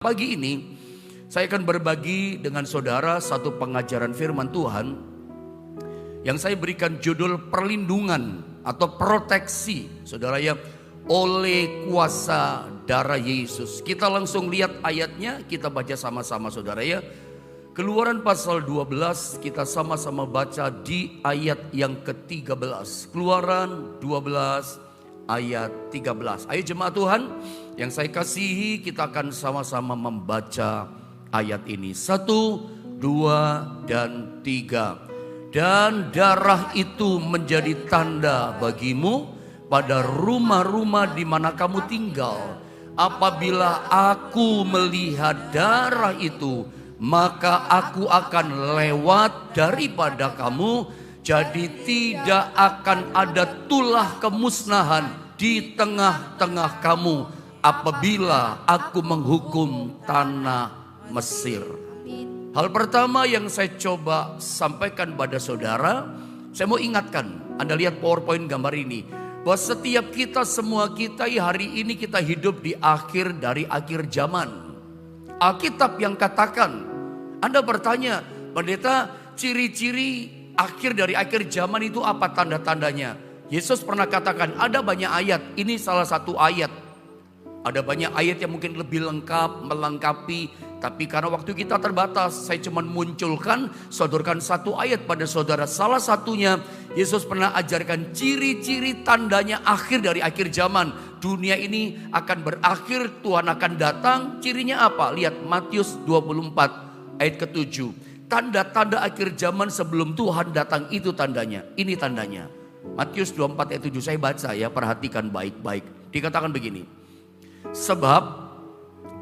Pagi ini saya akan berbagi dengan saudara satu pengajaran firman Tuhan yang saya berikan judul perlindungan atau proteksi, saudara ya, oleh kuasa darah Yesus. Kita langsung lihat ayatnya, kita baca sama-sama saudara ya. Keluaran pasal 12, kita sama-sama baca di ayat yang ke-13. Keluaran 12 ayat 13. Ayo jemaat Tuhan yang saya kasihi, kita akan sama-sama membaca ayat ini. 1, 2, dan 3. Dan darah itu menjadi tanda bagimu pada rumah-rumah di mana kamu tinggal. Apabila aku melihat darah itu, maka aku akan lewat daripada kamu. Jadi tidak akan ada tulah kemusnahan di tengah-tengah kamu apabila aku menghukum tanah Mesir. Hal pertama yang saya coba sampaikan pada saudara, saya mau ingatkan, Anda lihat PowerPoint gambar ini, bahwa setiap kita, semua kita hari ini kita hidup di akhir dari akhir zaman. Alkitab yang katakan, Anda bertanya, pendeta, ciri-ciri akhir dari akhir zaman itu apa tanda-tandanya? Yesus pernah katakan ada banyak ayat, ini salah satu ayat. Ada banyak ayat yang mungkin lebih lengkap, melengkapi, tapi karena waktu kita terbatas, saya cuma munculkan, sodorkan satu ayat pada saudara. Salah satunya, Yesus pernah ajarkan ciri-ciri tandanya akhir dari akhir zaman. Dunia ini akan berakhir, Tuhan akan datang. Cirinya apa? Lihat Matius 24 ayat ke-7. Tanda-tanda akhir zaman sebelum Tuhan datang itu tandanya. Ini tandanya. Matius 24 ayat 7, saya baca ya, perhatikan baik-baik. Dikatakan begini. Sebab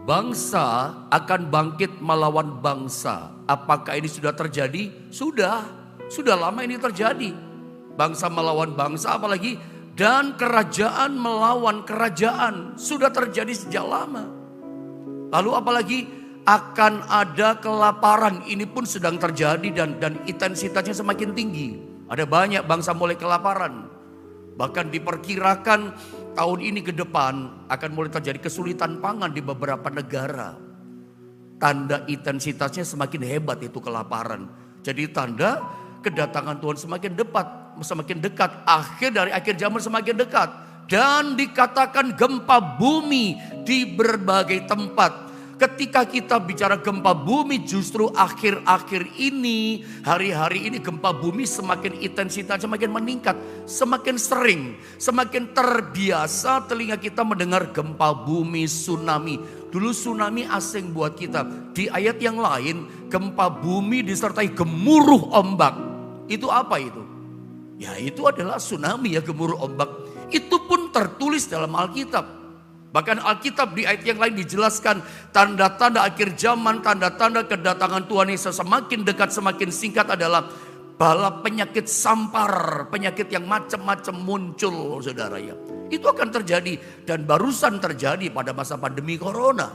bangsa akan bangkit melawan bangsa. Apakah ini sudah terjadi? Sudah lama ini terjadi. Bangsa melawan bangsa, apalagi dan kerajaan melawan kerajaan. Sudah terjadi sejak lama. Lalu apalagi akan ada kelaparan, ini pun sedang terjadi dan intensitasnya semakin tinggi. Ada banyak bangsa mulai kelaparan. Bahkan diperkirakan tahun ini ke depan akan mulai terjadi kesulitan pangan di beberapa negara. Tanda intensitasnya semakin hebat itu kelaparan. Jadi tanda kedatangan Tuhan semakin dekat. Akhir dari akhir zaman semakin dekat. Dan dikatakan gempa bumi di berbagai tempat. Ketika kita bicara gempa bumi, justru akhir-akhir ini, hari-hari ini gempa bumi semakin intensitas, semakin meningkat, semakin sering, semakin terbiasa telinga kita mendengar gempa bumi, tsunami. Dulu tsunami asing buat kita. Di ayat yang lain, gempa bumi disertai gemuruh ombak. Itu apa itu? Ya itu adalah tsunami ya, gemuruh ombak. Itu pun tertulis dalam Alkitab. Bahkan Alkitab di ayat yang lain dijelaskan tanda-tanda akhir zaman, tanda-tanda kedatangan Tuhan Yesus semakin dekat, semakin singkat adalah bala penyakit sampar, penyakit yang macam-macam muncul saudara ya. Itu akan terjadi dan barusan terjadi pada masa pandemi corona.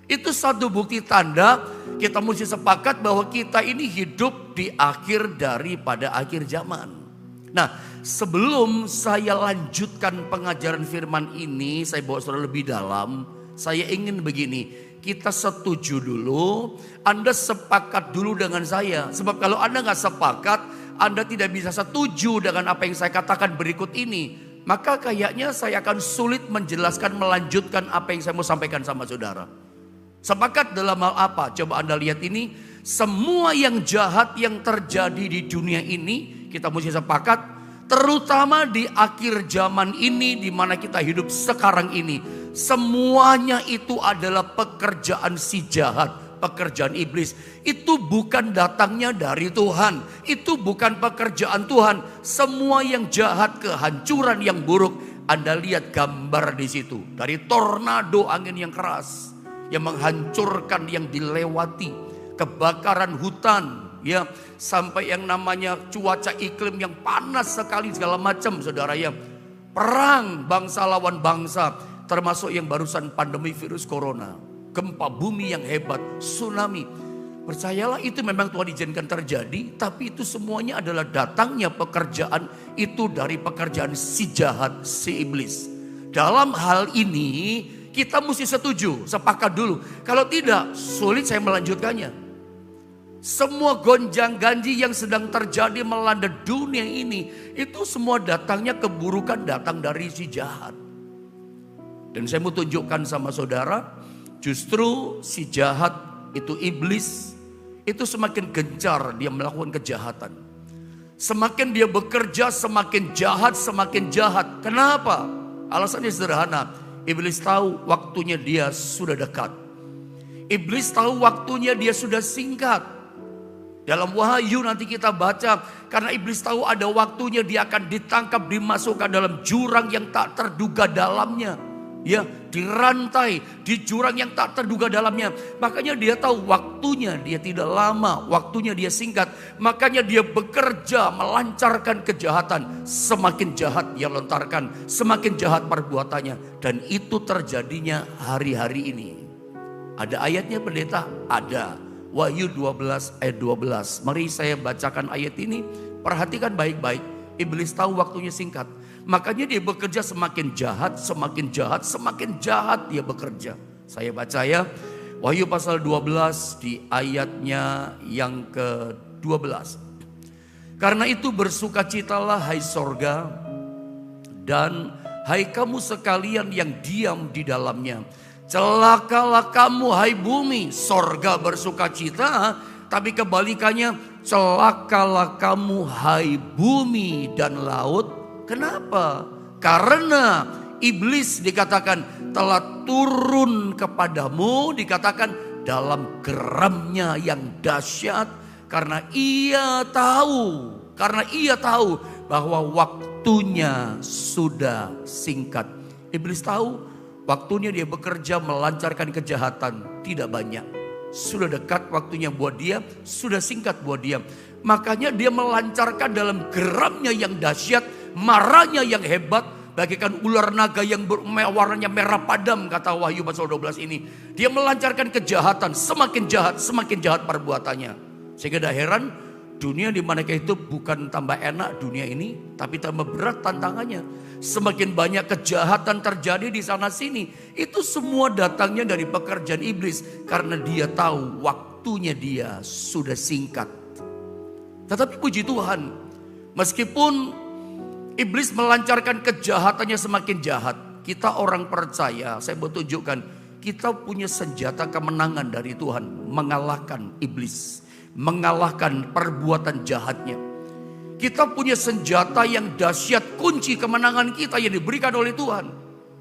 Itu satu bukti tanda kita mesti sepakat bahwa kita ini hidup di akhir daripada akhir zaman. Nah, sebelum saya lanjutkan pengajaran firman ini, saya bawa saudara lebih dalam. Saya ingin begini, kita setuju dulu, Anda sepakat dulu dengan saya. Sebab kalau Anda gak sepakat, Anda tidak bisa setuju dengan apa yang saya katakan berikut ini. Maka kayaknya saya akan sulit menjelaskan, melanjutkan apa yang saya mau sampaikan sama saudara. Sepakat dalam hal apa? Coba Anda lihat ini, semua yang jahat yang terjadi di dunia ini, kita mesti sepakat, terutama di akhir zaman ini di mana kita hidup sekarang ini. Semuanya itu adalah pekerjaan si jahat, pekerjaan iblis. Itu bukan datangnya dari Tuhan. Itu bukan pekerjaan Tuhan. Semua yang jahat, kehancuran yang buruk, Anda lihat gambar di situ. Dari tornado angin yang keras, yang menghancurkan yang dilewati, kebakaran hutan, ya, sampai yang namanya cuaca iklim yang panas sekali segala macam saudara ya. Perang bangsa lawan bangsa, termasuk yang barusan pandemi virus corona. Gempa bumi yang hebat, tsunami. Percayalah itu memang Tuhan izinkan terjadi, tapi itu semuanya adalah datangnya pekerjaan itu dari pekerjaan si jahat, si iblis. Dalam hal ini Kita mesti setuju, sepakat dulu. Kalau tidak, sulit saya melanjutkannya. Semua gonjang-ganjing yang sedang terjadi melanda dunia ini, itu semua datangnya keburukan, datang dari si jahat. Dan saya mau tunjukkan sama saudara, justru si jahat itu iblis, itu semakin gencar dia melakukan kejahatan. Semakin dia bekerja, semakin jahat, semakin jahat. Kenapa? Alasannya sederhana, iblis tahu waktunya dia sudah dekat. Iblis tahu waktunya dia sudah singkat. Dalam Wahyu nanti kita baca, karena iblis tahu ada waktunya dia akan ditangkap, dimasukkan dalam jurang yang tak terduga dalamnya. Ya, dirantai di jurang yang tak terduga dalamnya. Makanya dia tahu waktunya dia tidak lama, waktunya dia singkat. Makanya dia bekerja melancarkan kejahatan. Semakin jahat dia lontarkan, semakin jahat perbuatannya. Dan itu terjadinya hari-hari ini. Ada ayatnya pendeta? Ada. Wahyu 12 ayat 12. Mari saya bacakan ayat ini. Perhatikan baik-baik. Iblis tahu waktunya singkat. Makanya dia bekerja semakin jahat, semakin jahat, semakin jahat dia bekerja. Saya baca ya. Wahyu pasal 12 di ayatnya yang ke-12. Karena itu bersukacitalah hai sorga, dan hai kamu sekalian yang diam di dalamnya. Celakalah kamu hai bumi, sorga bersukacita, tapi kebalikannya celakalah kamu hai bumi dan laut. Kenapa? Karena iblis dikatakan telah turun kepadamu, dikatakan dalam geramnya yang dahsyat, karena ia tahu bahwa waktunya sudah singkat. Iblis tahu waktunya dia bekerja melancarkan kejahatan tidak banyak. Sudah dekat waktunya buat dia, sudah singkat buat dia. Makanya dia melancarkan dalam geramnya yang dahsyat, marahnya yang hebat, bagaikan ular naga yang warnanya merah padam, kata Wahyu pasal 12 ini. Dia melancarkan kejahatan, semakin jahat perbuatannya. Sehingga tidak heran dunia di mana itu bukan tambah enak dunia ini, tapi tambah berat tantangannya. Semakin banyak kejahatan terjadi di sana sini. Itu semua datangnya dari pekerjaan iblis. Karena dia tahu waktunya dia sudah singkat. Tetapi puji Tuhan, meskipun iblis melancarkan kejahatannya semakin jahat, kita orang percaya, saya mau tunjukkan, kita punya senjata kemenangan dari Tuhan. Mengalahkan iblis, mengalahkan perbuatan jahatnya. Kita punya senjata yang dahsyat, kunci kemenangan kita yang diberikan oleh Tuhan.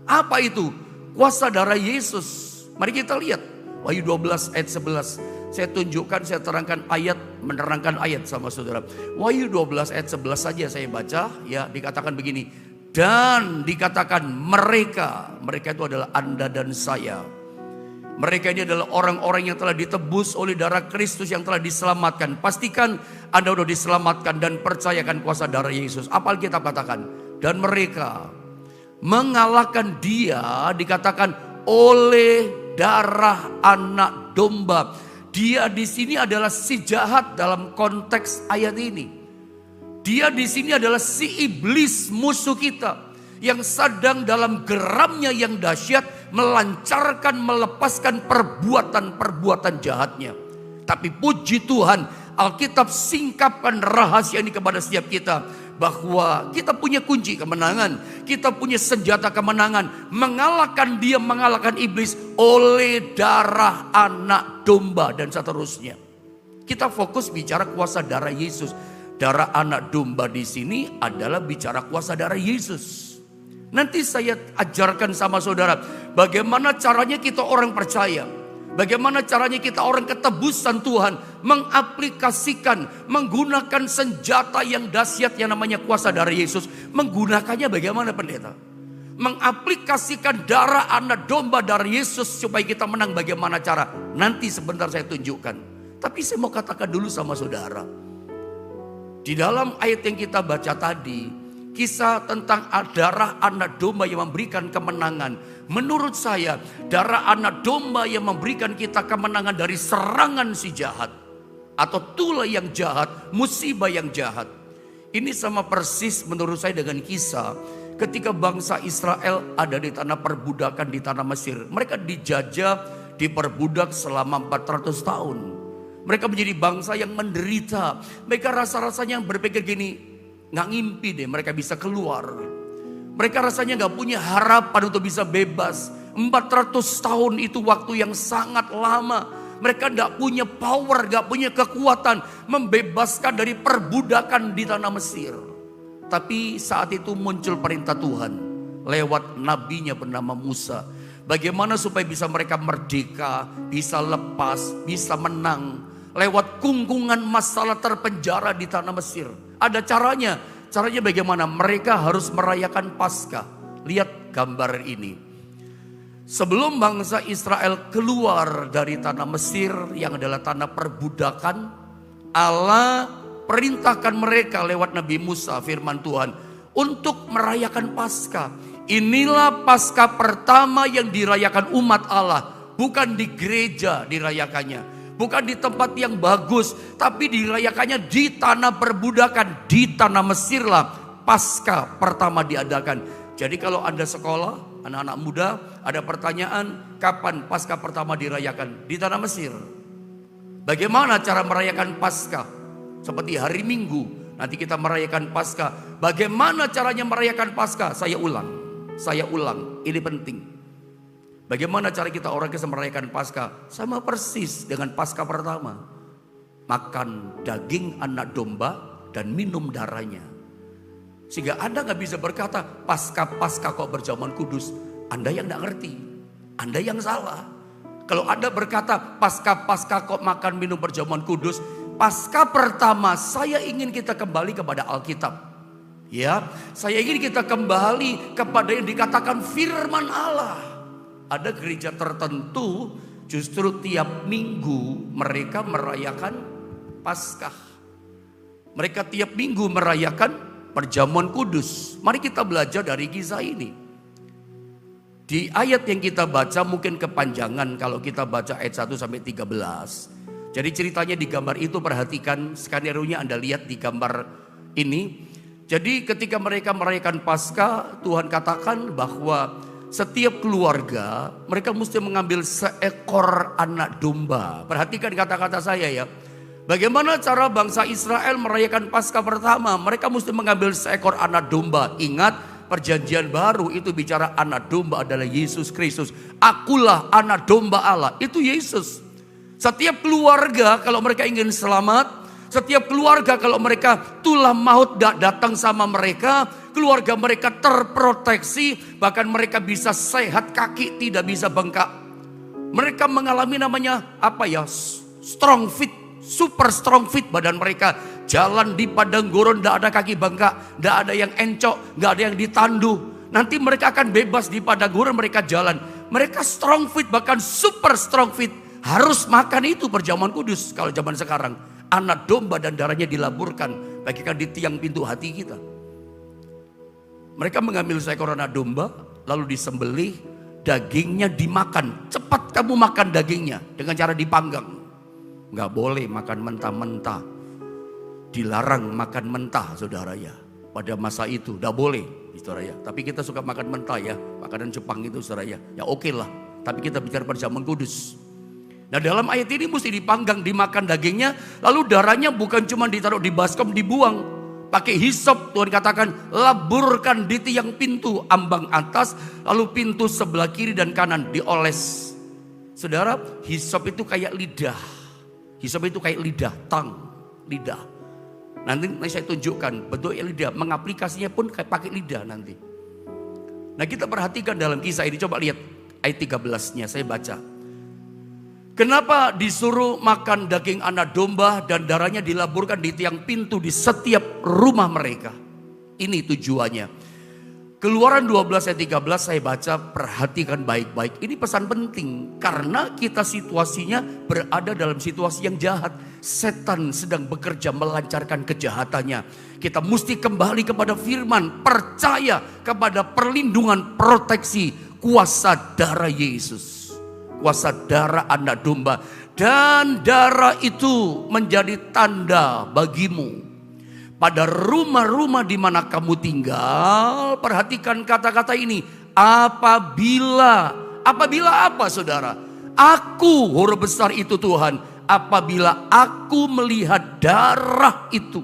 Apa itu? Kuasa darah Yesus. Mari kita lihat Wahyu 12 ayat 11. Saya tunjukkan, saya terangkan ayat, menerangkan ayat sama saudara. Wahyu 12 ayat 11 saja saya baca, ya, dikatakan begini. Dan dikatakan mereka itu adalah Anda dan saya. Mereka ini adalah orang-orang yang telah ditebus oleh darah Kristus, yang telah diselamatkan. Pastikan Anda sudah diselamatkan dan percayakan kuasa darah Yesus. Apa Alkitab katakan? Dan mereka mengalahkan dia, dikatakan oleh darah anak domba. Dia di sini adalah si jahat dalam konteks ayat ini. Dia di sini adalah si iblis, musuh kita, yang sedang dalam geramnya yang dahsyat melancarkan, melepaskan perbuatan-perbuatan jahatnya. Tapi puji Tuhan, Alkitab singkapkan rahasia ini kepada setiap kita, bahwa kita punya kunci kemenangan, kita punya senjata kemenangan, mengalahkan dia, mengalahkan iblis oleh darah anak domba dan seterusnya. Kita fokus bicara kuasa darah Yesus. Darah anak domba di sini adalah bicara kuasa darah Yesus. Nanti saya ajarkan sama saudara bagaimana caranya kita orang percaya, bagaimana caranya kita orang ketebusan Tuhan mengaplikasikan, menggunakan senjata yang dahsyat yang namanya kuasa darah Yesus. Menggunakannya bagaimana pendeta? Mengaplikasikan darah anak domba, darah Yesus supaya kita menang. Bagaimana cara? Nanti sebentar saya tunjukkan. Tapi saya mau katakan dulu sama saudara, di dalam ayat yang kita baca tadi, kisah tentang darah anak domba yang memberikan kemenangan. Menurut saya, darah anak domba yang memberikan kita kemenangan dari serangan si jahat, atau tulah yang jahat, musibah yang jahat. Ini sama persis menurut saya dengan kisah ketika bangsa Israel ada di tanah perbudakan di tanah Mesir. Mereka dijajah, diperbudak selama 400 tahun. Mereka menjadi bangsa yang menderita. Mereka rasa-rasanya berpikir gini, gak ngimpi deh mereka bisa keluar. Mereka rasanya gak punya harapan untuk bisa bebas. 400 tahun itu waktu yang sangat lama. Mereka gak punya power, gak punya kekuatan membebaskan dari perbudakan di tanah Mesir. Tapi saat itu muncul perintah Tuhan lewat nabinya bernama Musa. Bagaimana supaya bisa mereka merdeka, bisa lepas, bisa menang. Lewat kungkungan masalah terpenjara di tanah Mesir. Ada caranya. Caranya bagaimana? Mereka harus merayakan Paskah. Lihat gambar ini. Sebelum bangsa Israel keluar dari tanah Mesir yang adalah tanah perbudakan, Allah perintahkan mereka lewat Nabi Musa, firman Tuhan, untuk merayakan Paskah. Inilah Paskah pertama yang dirayakan umat Allah. Bukan di gereja dirayakannya, bukan di tempat yang bagus, tapi dirayakannya di tanah perbudakan. Di tanah Mesir lah Paskah pertama diadakan. Jadi kalau Anda sekolah, anak-anak muda, ada pertanyaan, kapan Paskah pertama dirayakan? Di tanah Mesir. Bagaimana cara merayakan Paskah? Seperti hari Minggu, nanti kita merayakan Paskah. Bagaimana caranya merayakan Paskah? Saya ulang, ini penting. Bagaimana cara kita orang bisa merayakan Paskah? Sama persis dengan Paskah pertama. Makan daging anak domba dan minum darahnya. Sehingga Anda gak bisa berkata, Paskah kok berjamuan kudus. Anda yang gak ngerti, Anda yang salah. Kalau Anda berkata, Paskah kok makan minum berjamuan kudus, Paskah pertama saya ingin kita kembali kepada Alkitab. Ya, saya ingin kita kembali kepada yang dikatakan firman Allah. Ada gereja tertentu justru tiap minggu mereka merayakan Paskah. Mereka tiap minggu merayakan perjamuan kudus. Mari kita belajar dari kisah ini. Di ayat yang kita baca mungkin kepanjangan kalau kita baca ayat 1 sampai 13. Jadi ceritanya di gambar itu, perhatikan skenario-nya Anda lihat di gambar ini. Jadi ketika mereka merayakan Paskah, Tuhan katakan bahwa setiap keluarga mereka mesti mengambil seekor anak domba. Perhatikan kata-kata saya ya. Bagaimana cara bangsa Israel merayakan Paskah pertama? Mereka mesti mengambil seekor anak domba. Ingat, perjanjian baru itu bicara anak domba adalah Yesus Kristus. Akulah anak domba Allah, itu Yesus. Setiap keluarga kalau mereka ingin selamat, setiap keluarga kalau mereka tulah maut gak datang sama mereka, keluarga mereka terproteksi, bahkan mereka bisa sehat, kaki tidak bisa bengkak. Mereka mengalami namanya strong fit, super strong fit badan mereka. Jalan di padang gurun gak ada kaki bengkak, gak ada yang encok, gak ada yang ditandu. Nanti mereka akan bebas di padang gurun, mereka jalan. Mereka strong fit, bahkan super strong fit. Harus makan itu perjamuan kudus. Kalau zaman sekarang anak domba dan darahnya dilaburkan, bagikan di tiang pintu hati kita. Mereka mengambil seekor anak domba, lalu disembelih, dagingnya dimakan. Cepat kamu makan dagingnya dengan cara dipanggang. Gak boleh makan mentah-mentah. Dilarang makan mentah, saudara ya. Pada masa itu gak boleh, saudara ya. Tapi kita suka makan mentah ya, makanan Jepang itu, saudara ya. Ya oke lah. Tapi kita bicara perjamuan kudus. Nah dalam ayat ini mesti dipanggang, dimakan dagingnya, lalu darahnya bukan cuma ditaruh di baskom, dibuang. Pakai hisop, Tuhan katakan laburkan di tiang pintu ambang atas, lalu pintu sebelah kiri dan kanan dioles. Saudara, hisop itu kayak lidah. Hisop itu kayak lidah, lidah. Nanti saya tunjukkan bentuk lidah, mengaplikasinya pun kayak pakai lidah nanti. Nah kita perhatikan dalam kisah ini, coba lihat ayat 13-nya, saya baca. Kenapa disuruh makan daging anak domba dan darahnya dilaburkan di tiang pintu di setiap rumah mereka? Ini tujuannya. Keluaran 12 ayat 13 saya baca, perhatikan baik-baik. Ini pesan penting karena kita situasinya berada dalam situasi yang jahat. Setan sedang bekerja melancarkan kejahatannya. Kita mesti kembali kepada firman, percaya kepada perlindungan, proteksi, kuasa darah Yesus. Kuasa darah anak domba. Dan darah itu menjadi tanda bagimu. pada rumah-rumah di mana kamu tinggal. Perhatikan kata-kata ini. Apabila apa saudara? Aku, huruf besar itu Tuhan. Apabila aku melihat darah itu.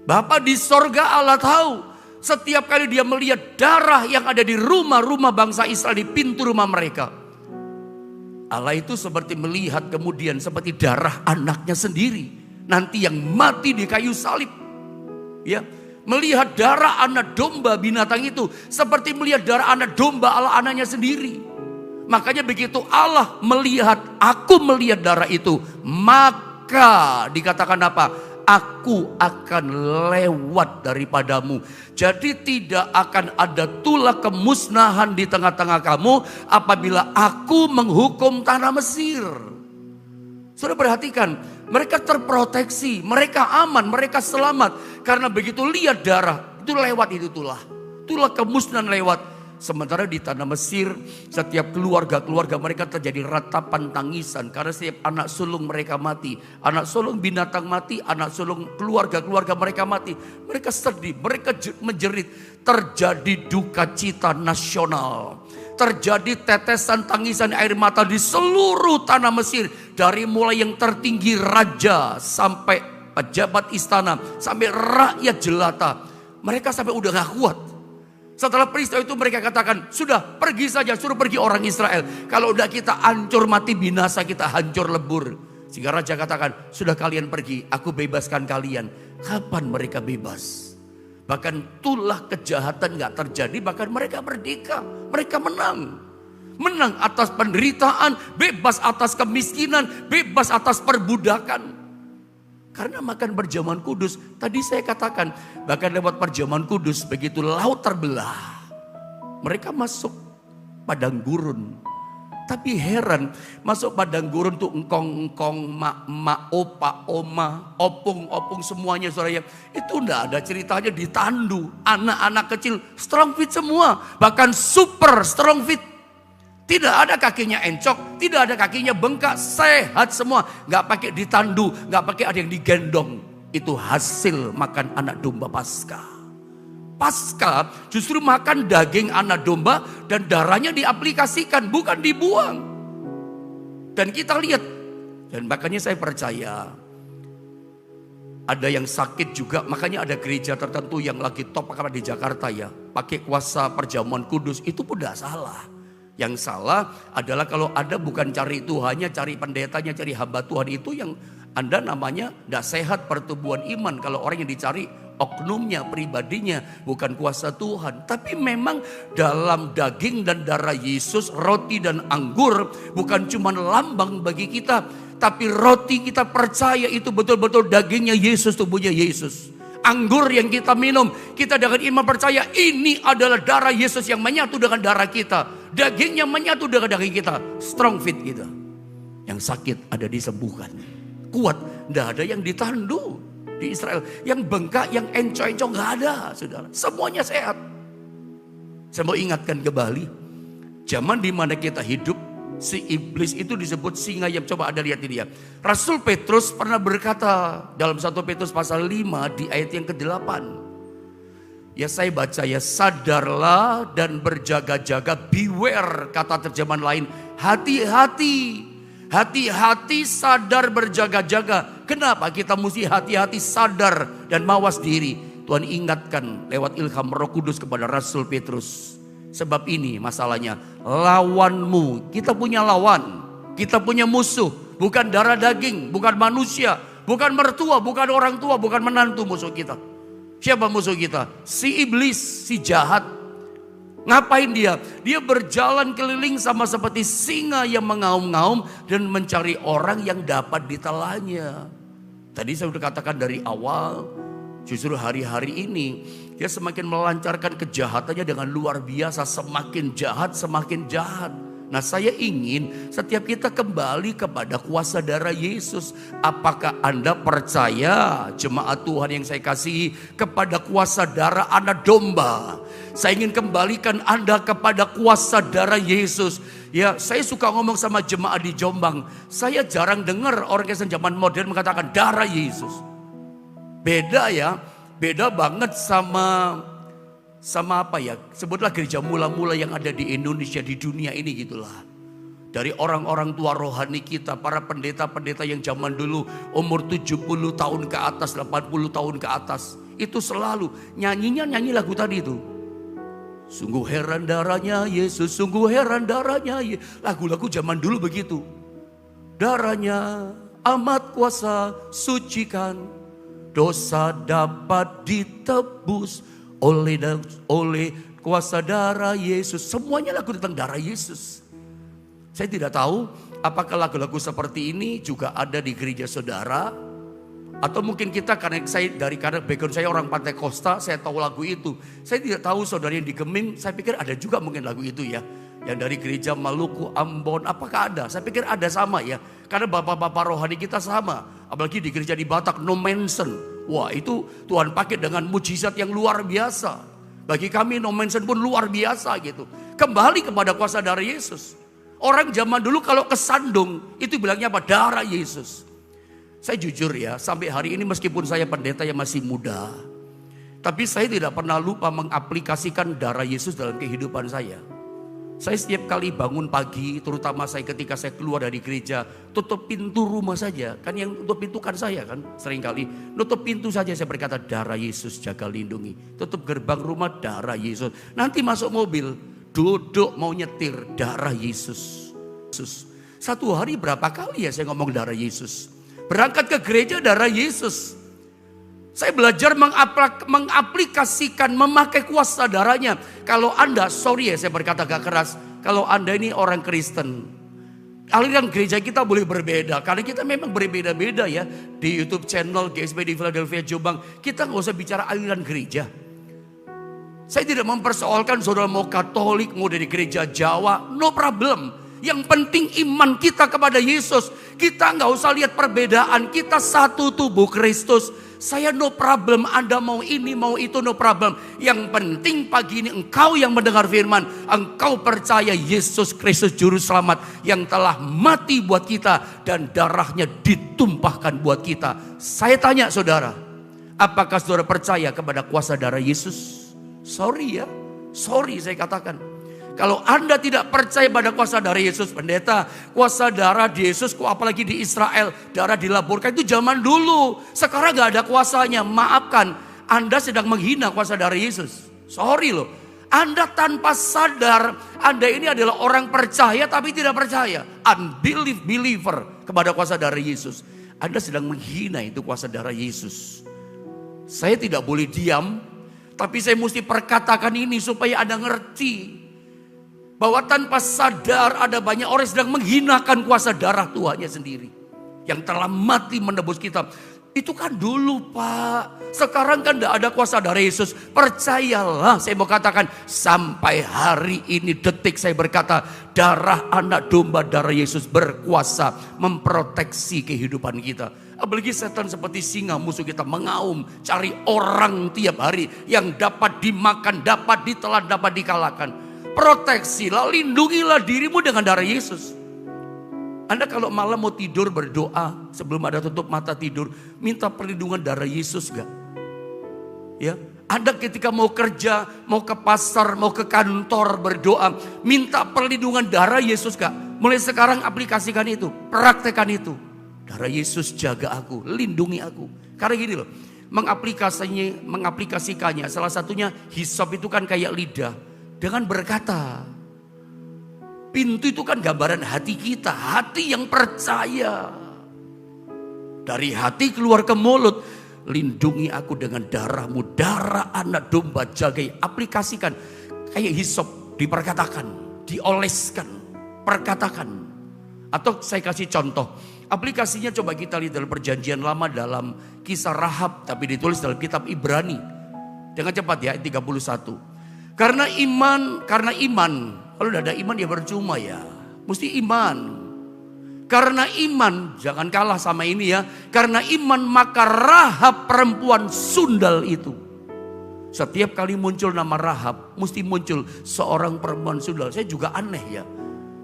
Bapa di sorga Allah tahu. Setiap kali dia melihat darah yang ada di rumah-rumah bangsa Israel, di pintu rumah mereka, Allah itu seperti melihat kemudian seperti darah anaknya sendiri. Nanti yang mati di kayu salib. Ya, melihat darah anak domba binatang itu seperti melihat darah anak domba Allah anaknya sendiri. Makanya begitu Allah melihat, aku melihat darah itu, maka dikatakan apa? Aku akan lewat daripadamu. Jadi tidak akan ada tulah kemusnahan di tengah-tengah kamu apabila aku menghukum tanah Mesir. Sudah perhatikan, mereka terproteksi, mereka aman, mereka selamat. Karena begitu lihat darah, itu lewat itu tulah. Tulah kemusnahan lewat. Sementara di tanah Mesir, setiap keluarga-keluarga mereka terjadi ratapan tangisan. Karena setiap anak sulung mereka mati. Anak sulung binatang mati, anak sulung keluarga-keluarga mereka mati. Mereka sedih, mereka menjerit. Terjadi duka cita nasional. Terjadi tetesan tangisan air mata di seluruh tanah Mesir. Dari mulai yang tertinggi raja sampai pejabat istana, sampai rakyat jelata. Mereka sampai udah gak kuat. Setelah peristiwa itu mereka katakan, sudah pergi saja, suruh pergi orang Israel. Kalau udah kita hancur mati binasa, kita hancur lebur. Sehingga raja katakan, sudah kalian pergi, aku bebaskan kalian. Kapan mereka bebas? Bahkan tulah kejahatan gak terjadi, bahkan mereka merdeka. Mereka menang. Menang atas penderitaan, bebas atas kemiskinan, bebas atas perbudakan. Karena makan perjamuan kudus, tadi saya katakan, bahkan lewat perjamuan kudus, begitu laut terbelah, mereka masuk padang gurun. Tapi heran, masuk padang gurun tuh engkong-engkong, mak-mak, opa, oma, opung-opung semuanya saudara. Itu enggak ada ceritanya ditandu, anak-anak kecil strong fit semua, bahkan super strong fit. Tidak ada kakinya encok, tidak ada kakinya bengkak, sehat semua. Gak pakai ditandu, gak pakai ada yang digendong. Itu hasil makan anak domba Paskah. Paskah justru makan daging anak domba dan darahnya diaplikasikan, bukan dibuang. Dan kita lihat, dan makanya saya percaya ada yang sakit juga, makanya ada gereja tertentu yang lagi top di Jakarta ya, pakai kuasa perjamuan kudus, itu pun tidak salah. Yang salah adalah kalau Anda bukan cari Tuhannya, cari pendetanya, cari hamba Tuhan, itu yang Anda namanya tidak sehat pertumbuhan iman. Kalau orang yang dicari oknumnya, pribadinya, bukan kuasa Tuhan. Tapi memang dalam daging dan darah Yesus, roti dan anggur bukan cuma lambang bagi kita. Tapi roti kita percaya itu betul-betul dagingnya Yesus, tubuhnya Yesus. Anggur yang kita minum, kita dengan iman percaya ini adalah darah Yesus yang menyatu dengan darah kita. Dagingnya menyatu dengan daging kita. Strong fit kita. Yang sakit ada disembuhkan. Kuat, tidak ada yang ditandu di Israel. Yang bengkak, yang encok-encok gak ada saudara. Semuanya sehat. Saya mau ingatkan kembali, zaman di mana kita hidup, si iblis itu disebut singa yang, coba Anda lihat ini ya. Rasul Petrus pernah berkata dalam 1 Petrus pasal 5 di ayat yang ke-8. Ya saya baca ya, sadarlah dan berjaga-jaga, beware kata terjemahan lain, hati-hati. Hati-hati, sadar, berjaga-jaga. Kenapa kita mesti hati-hati, sadar dan mawas diri? Tuhan ingatkan lewat ilham Roh Kudus kepada Rasul Petrus. Sebab ini masalahnya, lawanmu, kita punya lawan, kita punya musuh, bukan darah daging, bukan manusia, bukan mertua, bukan orang tua, bukan menantu musuh kita. Siapa musuh kita? Si iblis, si jahat. Ngapain dia? Dia berjalan keliling sama seperti singa yang mengaum-ngaum dan mencari orang yang dapat ditelannya. Tadi saya sudah katakan dari awal, justru hari-hari ini dia semakin melancarkan kejahatannya dengan luar biasa. Semakin jahat, semakin jahat. Nah saya ingin setiap kita kembali kepada kuasa darah Yesus. Apakah Anda percaya, jemaat Tuhan yang saya kasihi, kepada kuasa darah anak domba? Saya ingin kembalikan Anda kepada kuasa darah Yesus. Ya, saya suka ngomong sama jemaat di Jombang. Saya jarang dengar orang Kristen zaman modern mengatakan darah Yesus. Beda ya, beda banget sama apa ya, sebutlah gereja mula-mula yang ada di Indonesia, di dunia ini gitulah. Dari orang-orang tua rohani kita, para pendeta-pendeta yang zaman dulu umur 70 tahun ke atas, 80 tahun ke atas. Itu selalu nyanyi lagu tadi itu. Sungguh heran darahnya Yesus, sungguh heran darahnya Yesus. Lagu-lagu zaman dulu begitu. Darahnya amat kuasa sucikan, dosa dapat ditebus oleh kuasa darah Yesus. Semuanya lagu tentang darah Yesus. Saya tidak tahu apakah lagu-lagu seperti ini juga ada di gereja saudara. Atau mungkin kita karena background saya orang Pantai Kosta, saya tahu lagu itu. Saya tidak tahu saudara yang di Geming, saya pikir ada juga mungkin lagu itu ya. Yang dari gereja Maluku, Ambon, apakah ada? Saya pikir ada sama ya. Karena bapak-bapak rohani kita sama. Apalagi di gereja di Batak, No Mention. Wah itu Tuhan pakai dengan mujizat yang luar biasa. Bagi kami No Mention pun luar biasa gitu. Kembali kepada kuasa darah Yesus. Orang zaman dulu kalau kesandung itu bilangnya apa? Darah Yesus. Saya jujur ya, sampai hari ini meskipun saya pendeta yang masih muda, tapi saya tidak pernah lupa mengaplikasikan darah Yesus dalam kehidupan saya. Saya setiap kali bangun pagi, terutama ketika saya keluar dari gereja, tutup pintu rumah saja. Kan yang tutup pintu kan saya kan, seringkali nutup pintu saja saya berkata darah Yesus jaga lindungi. Tutup gerbang rumah darah Yesus. Nanti masuk mobil, duduk mau nyetir darah Yesus. Satu hari berapa kali ya saya ngomong darah Yesus. Berangkat ke gereja darah Yesus. Saya belajar mengaplikasikan, memakai kuasa darahnya. Kalau Anda, sorry ya saya berkata agak keras. Kalau Anda ini orang Kristen, aliran gereja kita boleh berbeda. Karena kita memang berbeda-beda ya. Di YouTube channel GSB di Philadelphia Jombang, kita gak usah bicara aliran gereja. Saya tidak mempersoalkan saudara mau Katolik, mau dari gereja Jawa, no problem. Yang penting iman kita kepada Yesus. Kita nggak usah lihat perbedaan. Kita satu tubuh Kristus. Saya no problem. Anda mau ini mau itu no problem. Yang penting pagi ini engkau yang mendengar firman. Engkau percaya Yesus Kristus Juru Selamat. Yang telah mati buat kita. Dan darahnya ditumpahkan buat kita. Saya tanya saudara. Apakah saudara percaya kepada kuasa darah Yesus? Sorry ya. Sorry saya katakan. Kalau Anda tidak percaya pada kuasa darah Yesus, pendeta, kuasa darah Yesus, apalagi di Israel, darah dilaburkan itu zaman dulu. Sekarang gak ada kuasanya, maafkan. Anda sedang menghina kuasa darah Yesus. Sorry loh. Anda tanpa sadar, Anda ini adalah orang percaya tapi tidak percaya. Unbelief believer kepada kuasa darah Yesus. Anda sedang menghina itu kuasa darah Yesus. Saya tidak boleh diam, tapi saya mesti perkatakan ini supaya Anda ngerti. Bahwa tanpa sadar ada banyak orang yang sedang menghinakan kuasa darah Tuhannya sendiri. Yang telah mati menebus kita. Itu kan dulu Pak. Sekarang kan tidak ada kuasa darah Yesus. Percayalah saya mau katakan. Sampai hari ini detik saya berkata. Darah anak domba darah Yesus berkuasa. Memproteksi kehidupan kita. Apalagi setan seperti singa musuh kita mengaum. Cari orang tiap hari. Yang dapat dimakan, dapat ditelan, dapat dikalahkan. Proteksilah, lindungilah dirimu dengan darah Yesus. Anda kalau malam mau tidur berdoa sebelum ada tutup mata tidur, minta perlindungan darah Yesus gak? Ya, Anda ketika mau kerja, mau ke pasar, mau ke kantor berdoa, minta perlindungan darah Yesus gak? Mulai sekarang aplikasikan itu, praktekkan itu. Darah Yesus jaga aku, lindungi aku. Karena gini loh, mengaplikasikannya salah satunya hisop itu kan kayak lidah. Dengan berkata, pintu itu kan gambaran hati kita, hati yang percaya. Dari hati keluar ke mulut, lindungi aku dengan darahmu, darah anak domba jagai. Aplikasikan, kayak hisop, diperkatakan, dioleskan, perkatakan. Atau saya kasih contoh, aplikasinya coba kita lihat dalam perjanjian lama dalam kisah Rahab, tapi ditulis dalam kitab Ibrani. Dengan cepat ya, ayat 31. Karena iman, kalau tidak ada iman ya percuma ya. Mesti iman. Karena iman, jangan kalah sama ini ya. Karena iman maka Rahab perempuan sundal itu. Setiap kali muncul nama Rahab, mesti muncul seorang perempuan sundal. Saya juga aneh ya.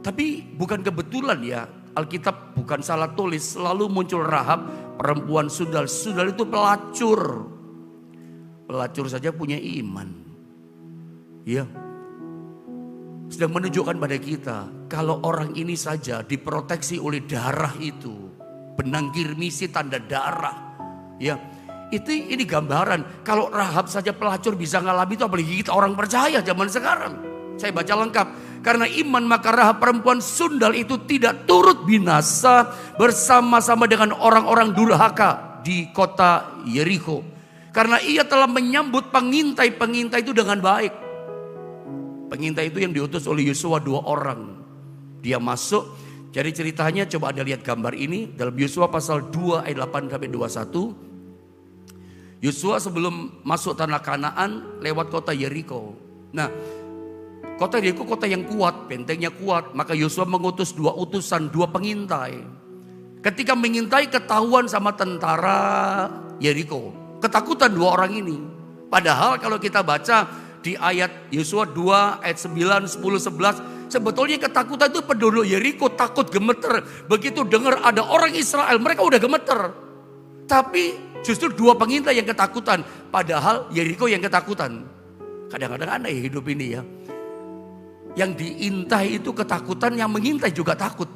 Tapi bukan kebetulan ya. Alkitab bukan salah tulis, selalu muncul Rahab, perempuan sundal. Sundal itu pelacur. Pelacur saja punya iman. Ya. Sedang menunjukkan pada kita, kalau orang ini saja diproteksi oleh darah itu, benang kirmisi tanda darah. Ya. Ini gambaran, kalau Rahab saja pelacur bisa ngalami itu, apalagi kita orang percaya zaman sekarang. Saya baca lengkap. Karena iman maka Rahab perempuan sundal itu tidak turut binasa bersama-sama dengan orang-orang durhaka di kota Yeriko. Karena ia telah menyambut pengintai-pengintai itu dengan baik. Pengintai itu yang diutus oleh Yosua 2 orang. Dia masuk, jadi ceritanya coba Anda lihat gambar ini dalam Yosua pasal 2 ayat 8 sampai 21. Yosua sebelum masuk tanah Kanaan lewat kota Yeriko. Nah, kota Yeriko kota yang kuat, bentengnya kuat. Maka Yosua mengutus 2 utusan, 2 pengintai. Ketika mengintai ketahuan sama tentara Yeriko. Ketakutan 2 orang ini. Padahal kalau kita baca di ayat Yosua 2 ayat 9, 10, 11. Sebetulnya ketakutan itu penduduk Yeriko takut gemeter. Begitu dengar ada orang Israel mereka udah gemeter. Tapi justru 2 pengintai yang ketakutan. Padahal Yeriko yang ketakutan. Kadang-kadang aneh hidup ini ya. Yang diintai itu ketakutan, yang mengintai juga takut.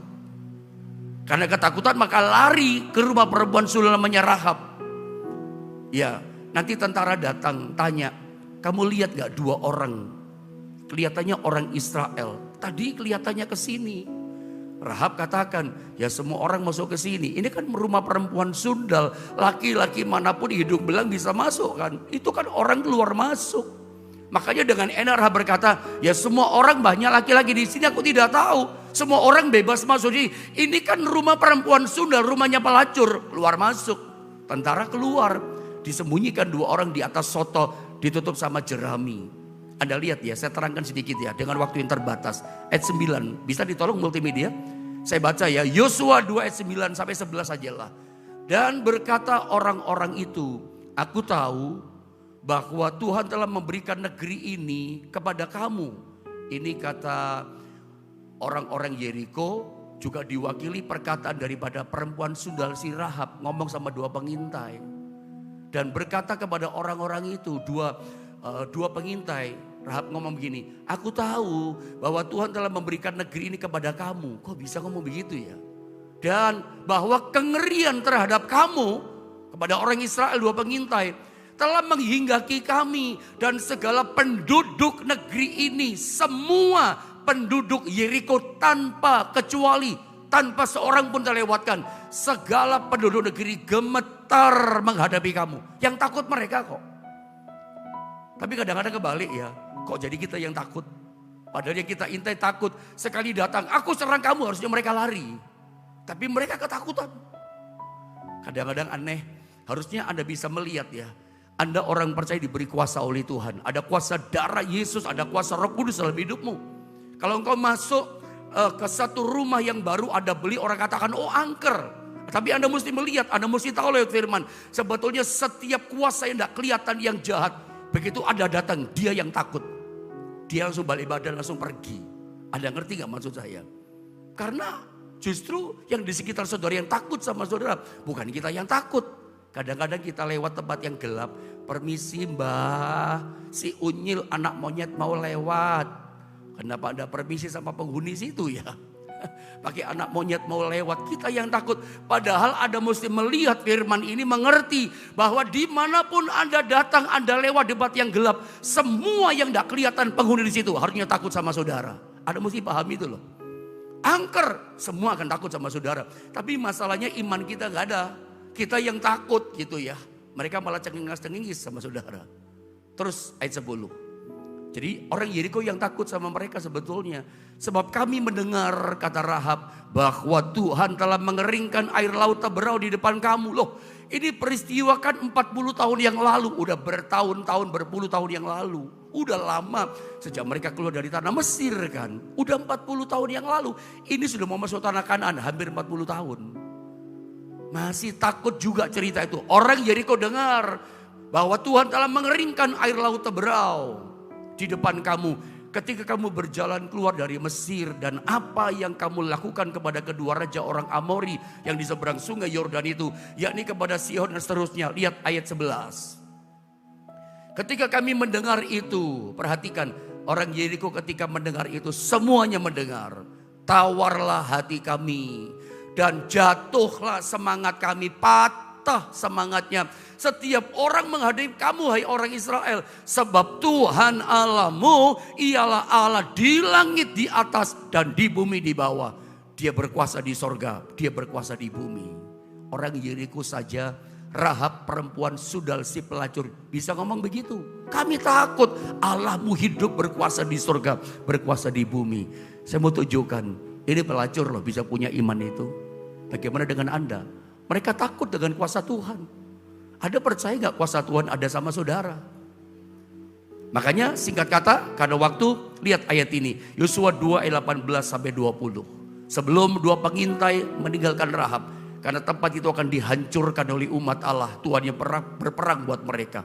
Karena ketakutan maka lari ke rumah perempuan sundal namanya Rahab. Ya, nanti tentara datang tanya, kamu lihat gak 2 orang? Kelihatannya orang Israel. Tadi kelihatannya ke sini. Rahab katakan, ya semua orang masuk ke sini. Ini kan rumah perempuan sundal. Laki-laki manapun hidung belang bisa masuk kan. Itu kan orang keluar masuk. Makanya dengan enak Rahab berkata, ya semua orang banyak laki-laki di sini aku tidak tahu. Semua orang bebas masuk di sini. Ini kan rumah perempuan sundal, rumahnya pelacur. Keluar masuk. Tentara keluar. Disembunyikan 2 orang di atas soto. Ditutup sama jerami. Anda lihat ya, saya terangkan sedikit ya dengan waktu yang terbatas. Ayat 9, bisa ditolong multimedia? Saya baca ya, Yosua 2 ayat 9 sampai 11 sajalah. Dan berkata orang-orang itu, aku tahu bahwa Tuhan telah memberikan negeri ini kepada kamu. Ini kata orang-orang Yeriko, juga diwakili perkataan daripada perempuan sundal si Rahab. Ngomong sama 2 pengintai. Dan berkata kepada orang-orang itu, dua pengintai. Rahab ngomong begini, aku tahu bahwa Tuhan telah memberikan negeri ini kepada kamu. Kok bisa ngomong begitu ya? Dan bahwa kengerian terhadap kamu kepada orang Israel 2 pengintai telah menghinggaki kami dan segala penduduk negeri ini. Semua penduduk Yeriko tanpa kecuali, tanpa seorang pun terlewatkan. Segala penduduk negeri gemetar menghadapi kamu. Yang takut mereka kok. Tapi kadang-kadang kebalik ya. Kok jadi kita yang takut? Padahal yang kita intai takut. Sekali datang, aku serang kamu, harusnya mereka lari. Tapi mereka ketakutan. Kadang-kadang aneh. Harusnya Anda bisa melihat ya. Anda orang percaya diberi kuasa oleh Tuhan. Ada kuasa darah Yesus, ada kuasa Roh Kudus dalam hidupmu. Kalau engkau masuk ke satu rumah yang baru Anda beli, orang katakan, oh angker. Tapi Anda mesti melihat, Anda mesti tahu lewat firman. Sebetulnya setiap kuasa yang tidak kelihatan yang jahat. Begitu Anda datang, dia yang takut. Dia langsung balik badan, langsung pergi. Anda ngerti gak maksud saya? Karena justru yang di sekitar saudara yang takut sama saudara. Bukan kita yang takut. Kadang-kadang kita lewat tempat yang gelap. Permisi mbah, si unyil anak monyet mau lewat. Kenapa Anda permisi sama penghuni situ ya? Pakai anak monyet mau lewat, kita yang takut. Padahal Anda mesti melihat firman ini, mengerti bahwa dimanapun Anda datang, Anda lewat tempat yang gelap, semua yang tidak kelihatan penghuni di situ harusnya takut sama saudara. Anda mesti paham itu loh. Angker, semua akan takut sama saudara. Tapi masalahnya iman kita nggak ada. Kita yang takut gitu ya. Mereka malah cengengis-cengengis sama saudara. Terus ayat 10. Jadi orang Yeriko yang takut sama mereka sebetulnya. Sebab kami mendengar, kata Rahab, bahwa Tuhan telah mengeringkan air laut terberau di depan kamu. Loh, ini peristiwa kan 40 tahun yang lalu. Udah bertahun-tahun, berpuluh tahun yang lalu. Udah lama sejak mereka keluar dari tanah Mesir kan. Udah 40 tahun yang lalu. Ini sudah mau masuk tanah Kanaan, hampir 40 tahun. Masih takut juga cerita itu. Orang Yeriko dengar bahwa Tuhan telah mengeringkan air laut terberau di depan kamu. Ketika kamu berjalan keluar dari Mesir dan apa yang kamu lakukan kepada kedua raja orang Amori yang di seberang sungai Yordan itu, yakni kepada Sihon dan seterusnya. Lihat ayat 11. Ketika kami mendengar itu, perhatikan, orang Yeriko ketika mendengar itu, semuanya mendengar. Tawarlah hati kami dan jatuhlah semangat kami, patah semangatnya. Setiap orang menghadapi kamu, hai orang Israel, sebab Tuhan Allahmu ialah Allah di langit di atas dan di bumi di bawah. Dia berkuasa di sorga, dia berkuasa di bumi. Orang Yeriko saja, Rahab perempuan sudal si pelacur bisa ngomong begitu. Kami takut, Allahmu hidup, berkuasa di surga, berkuasa di bumi. Saya mau tunjukkan, ini pelacur loh bisa punya iman itu. Bagaimana dengan Anda? Mereka takut dengan kuasa Tuhan. Ada percaya gak kuasa Tuhan ada sama saudara? Makanya singkat kata, karena waktu, lihat ayat ini. Yosua 2 ayat 18-20. Sebelum dua pengintai meninggalkan Rahab, karena tempat itu akan dihancurkan oleh umat Allah. Tuhan yang berperang buat mereka.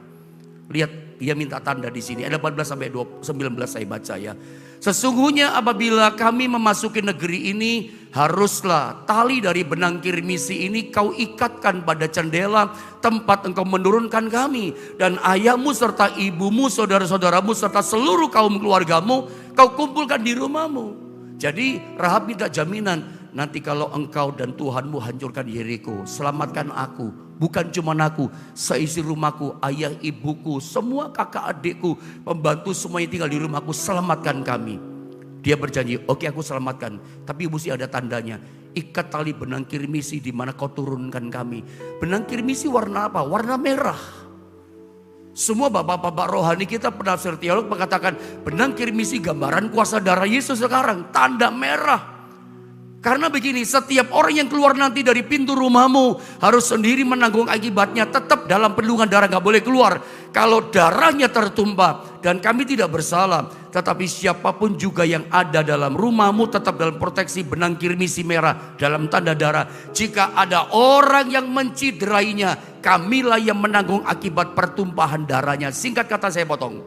Lihat, dia minta tanda di sini. Ada 18-19 saya baca ya. Sesungguhnya apabila kami memasuki negeri ini, haruslah tali dari benang kirmisi ini kau ikatkan pada jendela tempat engkau menurunkan kami. Dan ayahmu serta ibumu, saudara-saudaramu serta seluruh kaum keluargamu kau kumpulkan di rumahmu. Jadi Rahab minta jaminan. Nanti kalau engkau dan Tuhanmu hancurkan Yeriko, selamatkan aku. Bukan cuma aku, seisi rumahku, ayah ibuku, semua kakak adikku, pembantu semua yang tinggal di rumahku, selamatkan kami. Dia berjanji, oke aku selamatkan. Tapi mesti ada tandanya. Ikat tali benang kirmisi di mana kau turunkan kami. Benang kirmisi warna apa? Warna merah. Semua bapak-bapak rohani kita, penafsir teolog mengatakan benang kirmisi gambaran kuasa darah Yesus sekarang. Tanda merah. Karena begini, setiap orang yang keluar nanti dari pintu rumahmu harus sendiri menanggung akibatnya. Tetap dalam perlindungan darah, gak boleh keluar. Kalau darahnya tertumpah dan kami tidak bersalah. Tetapi siapapun juga yang ada dalam rumahmu tetap dalam proteksi benang kirmisi merah dalam tanda darah. Jika ada orang yang menciderainya, kamilah yang menanggung akibat pertumpahan darahnya. Singkat kata saya potong.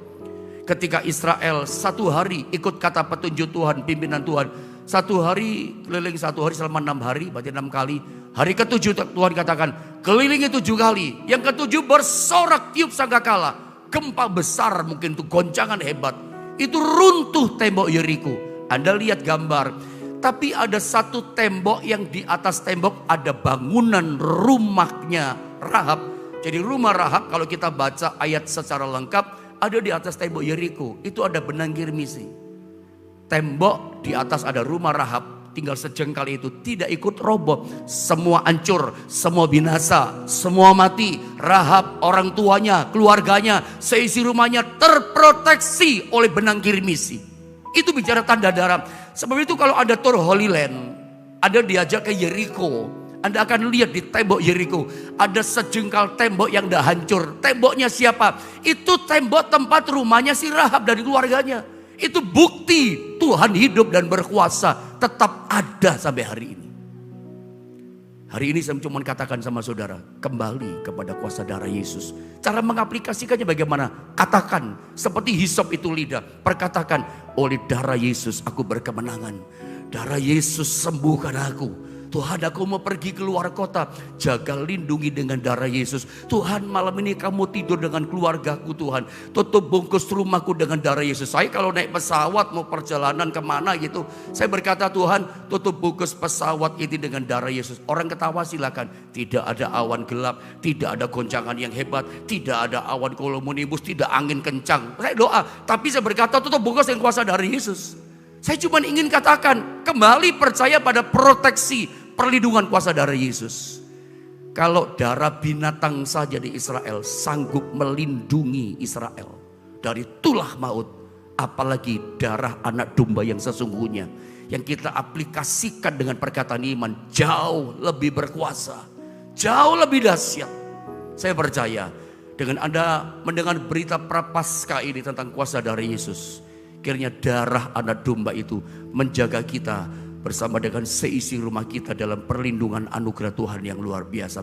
Ketika Israel satu hari ikut kata petunjuk Tuhan, pimpinan Tuhan. Satu hari keliling satu hari selama 6 hari, berarti 6 kali. Hari ke-7 Tuhan katakan kelilingi 7 kali. Yang ke-7 bersorak tiup sangkakala. Gempa besar mungkin itu, goncangan hebat. Itu runtuh tembok Yeriko. Anda lihat gambar. Tapi ada satu tembok yang di atas tembok ada bangunan rumahnya Rahab. Jadi rumah Rahab kalau kita baca ayat secara lengkap ada di atas tembok Yeriko. Itu ada benang kirmisi. Tembok di atas ada rumah Rahab, tinggal sejengkal itu tidak ikut roboh. Semua hancur, semua binasa, semua mati. Rahab, orang tuanya, keluarganya, seisi rumahnya terproteksi oleh benang kirmisi. Itu bicara tanda darah. Sebab itu kalau ada tour Holy Land, ada diajak ke Yeriko, Anda akan lihat di tembok Yeriko ada sejengkal tembok yang dah hancur. Temboknya siapa? Itu tembok tempat rumahnya si Rahab dan keluarganya. Itu bukti Tuhan hidup dan berkuasa, tetap ada sampai hari ini. Hari ini saya cuma katakan sama saudara, kembali kepada kuasa darah Yesus. Cara mengaplikasikannya bagaimana? Katakan seperti hisop itu lidah. Perkatakan, oleh darah Yesus aku berkemenangan. Darah Yesus sembuhkan aku. Tuhan, aku mau pergi keluar kota, jaga lindungi dengan darah Yesus. Tuhan, malam ini kamu tidur dengan keluargaku Tuhan. Tutup bungkus rumahku dengan darah Yesus. Saya kalau naik pesawat mau perjalanan kemana gitu, saya berkata Tuhan, tutup bungkus pesawat ini dengan darah Yesus. Orang ketawa silakan. Tidak ada awan gelap, tidak ada goncangan yang hebat, tidak ada awan cumulonimbus, tidak angin kencang. Saya doa, tapi saya berkata tutup bungkus dengan kuasa darah Yesus. Saya cuma ingin katakan, kembali percaya pada proteksi, perlindungan kuasa darah Yesus. Kalau darah binatang saja di Israel sanggup melindungi Israel dari tulah maut, apalagi darah anak domba yang sesungguhnya, yang kita aplikasikan dengan perkataan iman, jauh lebih berkuasa, jauh lebih dahsyat. Saya percaya dengan Anda mendengar berita Prapaskah ini tentang kuasa darah Yesus, kiranya darah anak domba itu menjaga kita bersama dengan seisi rumah kita dalam perlindungan anugerah Tuhan yang luar biasa.